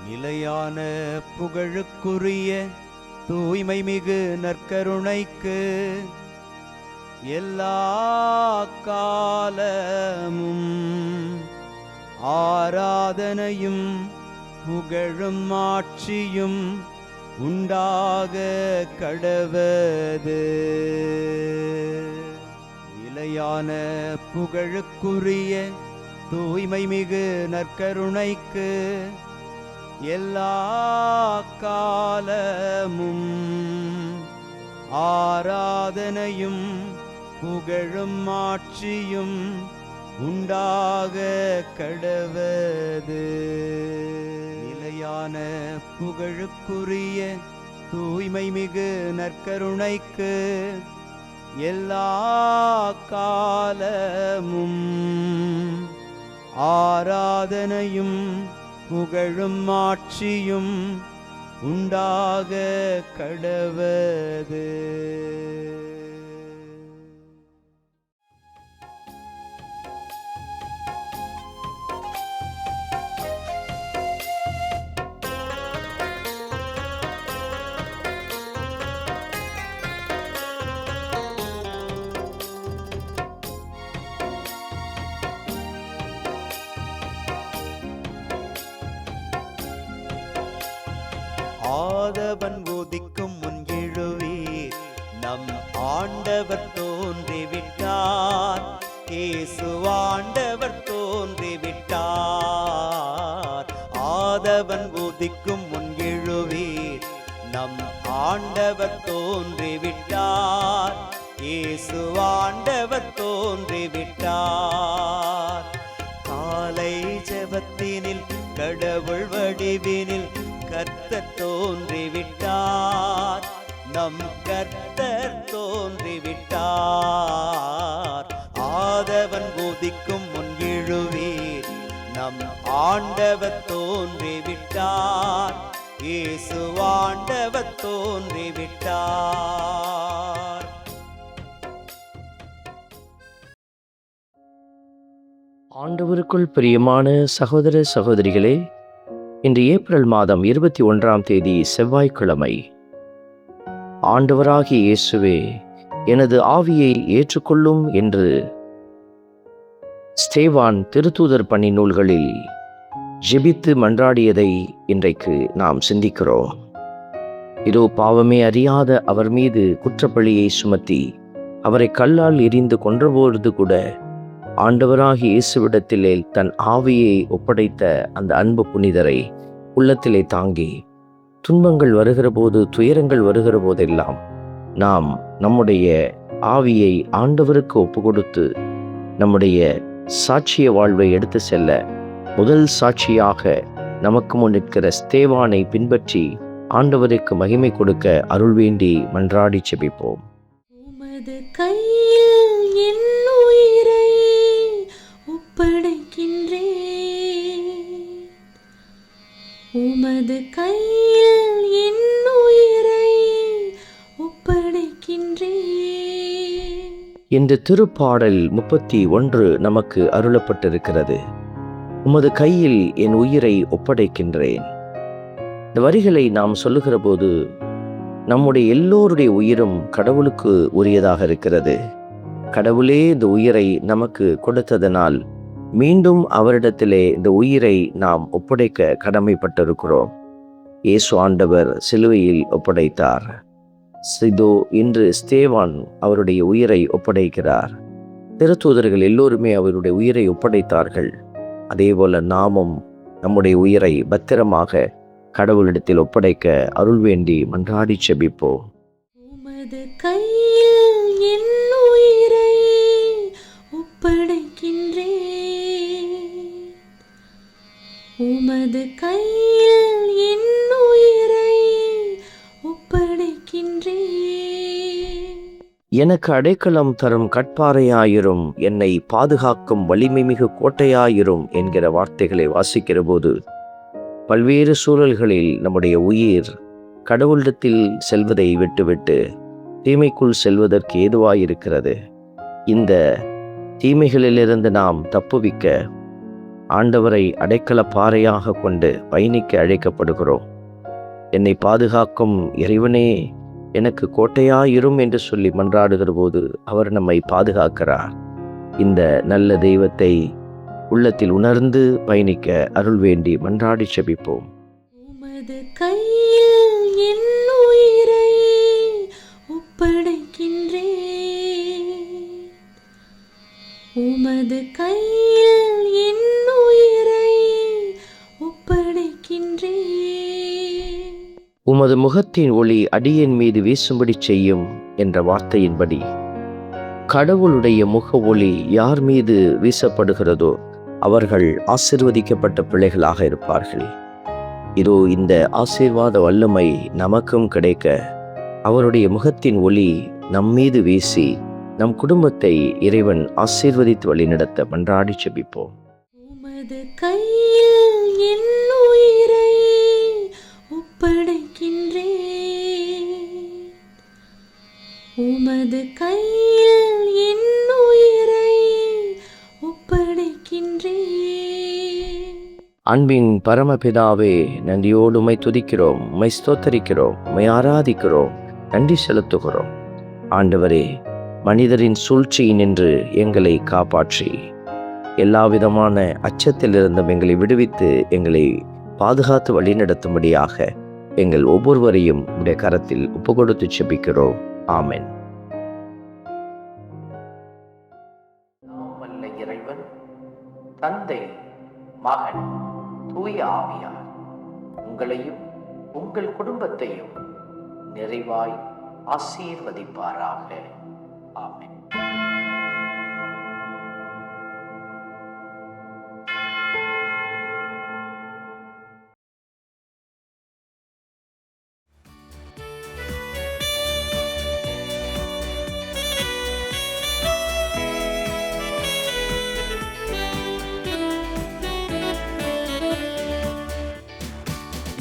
நிலையான புகழுக்குரிய தூய்மை மிகு நற்கருணைக்கு எல்லா காலமும் ஆராதனையும் புகழும் ஆட்சியும் உண்டாக கடவது. நிலையான புகழுக்குரிய தூய்மை மிகு நற்கருணைக்கு எல்லா காலமும் ஆராதனையும் புகழும் ஆட்சியும் உண்டாக கடவது. நிலையான புகழுக்குரிய தூய்மை மிகு நற்கருணைக்கு எல்லா காலமும் ஆராதனையும் புகழும் ஆட்சியும் உண்டாக கடவது. ஆதவன் உதிக்கும் முன் எழுவீர், நம் ஆண்டவர் தோன்றிவிட்டார். இயேசு ஆண்டவர் தோன்றிவிட்டார். ஆதவன் உதிக்கும் முன் எழுவீர், நம் ஆண்டவர் தோன்றிவிட்டார். இயேசு ஆண்டவர் தோன்றிவிட்டார். காலை ஜெபத்தினில் கடவுள் வடிவினில் கர்த்தர் தோன்றிவிட்டார். நம் கர்த்தர் தோன்றிவிட்டார். ஆதவன் உதிக்கும் முன் எழுவீர், நம் ஆண்டவர் தோன்றிவிட்டார். இயேசு ஆண்டவர் தோன்றிவிட்டார். ஆண்டவருக்குள் பிரியமான சகோதர சகோதரிகளே, இன்று ஏப்ரல் மாதம் 21ஆம் தேதி செவ்வாய்க்கிழமை. ஆண்டவராகிய இயேசுவே, எனது ஆவியை ஏற்றுக்கொள்ளும் என்று ஸ்தேவான் திருத்தூதர் பணி நூல்களில் ஜெபித்து மன்றாடியதை இன்றைக்கு நாம் சிந்திக்கிறோம். இதோ பாவமே அறியாத அவர் மீது குற்றப்பழியை சுமத்தி அவரை கல்லால் எறிந்து கொன்றபோது கூட ஆண்டவராகிய இயேசுவிடத்திலே தன் ஆவியை ஒப்படைத்த அந்த அன்பு புனிதரை உள்ளத்திலே தாங்கி, துன்பங்கள் வருகிற போது, துயரங்கள் வருகிற போதெல்லாம் நாம் நம்முடைய ஆவியை ஆண்டவருக்கு ஒப்பு கொடுத்து நம்முடைய சாட்சிய வாழ்வை எடுத்து செல்ல முதல் சாட்சியாக நமக்கு முன் நிற்கிற ஸ்தேவானை பின்பற்றி ஆண்டவருக்கு மகிமை கொடுக்க அருள் வேண்டி மன்றாடி செபிப்போம். உமது கையில் என் உயிரை ஒப்படைக்கின்றேன். உமது கையில் என் உயிரை ஒப்படைக்கின்றேன். இந்த திருப்பாடல் 31 நமக்கு அருளப்பட்டிருக்கிறது. உமது கையில் என் உயிரை ஒப்படைக்கின்றேன். இந்த வரிகளை நாம் சொல்லுகிற போது நம்முடைய எல்லோருடைய உயிரும் கடவுளுக்கு உரியதாக இருக்கிறது. கடவுளே இந்த உயிரை நமக்கு கொடுத்ததனால் மீண்டும் அவரிடத்திலே இந்த உயிரை நாம் ஒப்படைக்க கடமைப்பட்டிருக்கிறோம். இயேசு ஆண்டவர் சிலுவையில் ஒப்படைத்தார். இதோ இன்று ஸ்தேவான் அவருடைய உயிரை ஒப்படைக்கிறார். திருத்தூதர்கள் எல்லோருமே அவருடைய உயிரை ஒப்படைத்தார்கள். அதேபோல நாமும் நம்முடைய உயிரை பத்திரமாக கடவுளிடத்தில் ஒப்படைக்க அருள் வேண்டி மன்றாடி செபிப்போம். உமது கையில் என் உயிரை ஒப்படைக்கின்றேன். உமது கையில் என் உயிரை ஒப்படைக்கின்றேன். எனக்கு அடைக்கலம் தரும் கட்பாறையாயிரும், என்னை பாதுகாக்கும் வலிமை மிகு கோட்டையாயிரும் என்கிற வார்த்தைகளை வாசிக்கிற போது பல்வேறு சூழல்களில் நம்முடைய உயிர் கடவுளிடத்தில் செல்வதை விட்டுவிட்டு தீமைக்குள் செல்வதற்கு ஏதுவாயிருக்கிறது. இந்த தீமைகளிலிருந்து நாம் தப்புவிக்க ஆண்டவரை அடைக்கல பாறையாக கொண்டு பயணிக்க அழைக்கப்படுகிறோம். என்னை பாதுகாக்கும் இறைவனே எனக்கு கோட்டையாயிரும் என்று சொல்லி மன்றாடுகிற போது அவர் நம்மை பாதுகாக்கிறார். இந்த நல்ல தெய்வத்தை உள்ளத்தில் உணர்ந்து பயணிக்க அருள் வேண்டி மன்றாடி செபிப்போம். உமது கையில் என் உயிரை ஒப்படைக்கின்றேன். உமது கையில் என் உயிரை ஒப்படைக்கின்றேன். உமது முகத்தின் ஒளி அடியேன் மீது வீசும்படி செய்யும் என்ற வார்த்தையின்படி கடவுளுடைய முக ஒளி யார் மீது வீசப்படுகிறதோ அவர்கள் ஆசீர்வதிக்கப்பட்ட பிள்ளைகளாக இருப்பார்கள். இதோ இந்த ஆசீர்வாத வல்லமை நமக்கும் கிடைக்க அவருடைய முகத்தின் ஒளி நம்மீது வீசி நம் குடும்பத்தை இறைவன் ஆசீர்வதித்து வழிநடத்த மன்றாடி செபிப்போம். உமது கையில் என் உயிரை ஒப்படைக்கின்றேன். உமது கையில் என் உயிரை ஒப்படைக்கின்றேன். அன்பின் பரமபிதாவே, நன்றியோடு உம்மை துதிக்கிறோம், உம்மை ஸ்தோத்தரிக்கிறோம், உம்மை ஆராதிக்கிறோம், நன்றி செலுத்துகிறோம். ஆண்டவரே, மனிதரின் சூழ்ச்சியினின்று எங்களை காப்பாற்றி எல்லாவிதமான அச்சத்திலிருந்தும் எங்களை விடுவித்து எங்களை பாதுகாத்து வழிநடத்தும்படியாக எங்கள் ஒவ்வொருவரையும் உடைய கரத்தில் ஒப்புக்கொடுத்து செபிக்கிறோம். ஆமென். நாமல்ல இறைவன், தந்தை, மகன், தூய ஆவியார் உங்களையும் உங்கள் குடும்பத்தையும் நிறைவாய் ஆசீர்வதிப்பாராக. ஆமென்.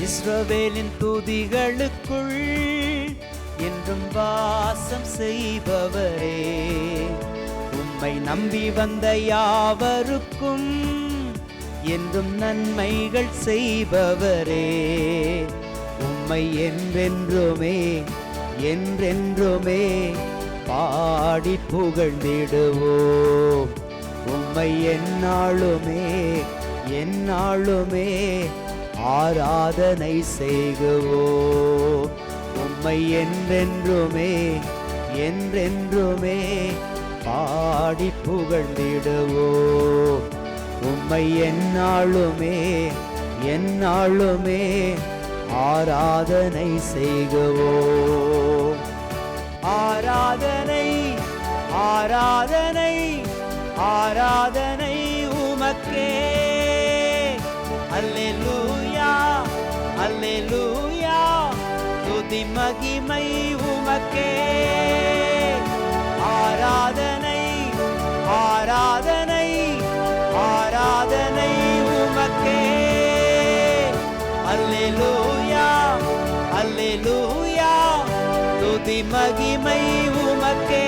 இஸ்ரவேலின் துதிகளுக்குள் என்றும் வாசம் செய்பவரே, உம்மை நம்பி வந்த யாவருக்கும் என்றும் நன்மைகள் செய்பவரே, உம்மை என்றென்றுமே என்றென்றுமே பாடி புகழ்ந்திடுவோம். உம்மை எந்நாளுமே எந்நாளுமே ஆராதனை செய்குவோம். உம்மை என்றென்றுமே என்றென்றுமே பாடி புகழ்ந்திடுவோம். உம்மை எந்நாளுமே எந்நாளுமே ஆராதனை செய்குவோம். ஆராதனை ஆராதனை ஆராதனை உமக்கே. அல்லேலூயா அல்லேலூயா, துதி மகிமை உமக்கே. ஆராதனை ஆராதனை ஆராதனை உமக்கே. அல்லேலூயா அல்லேலூயா, துதி மகிமை உமக்கே.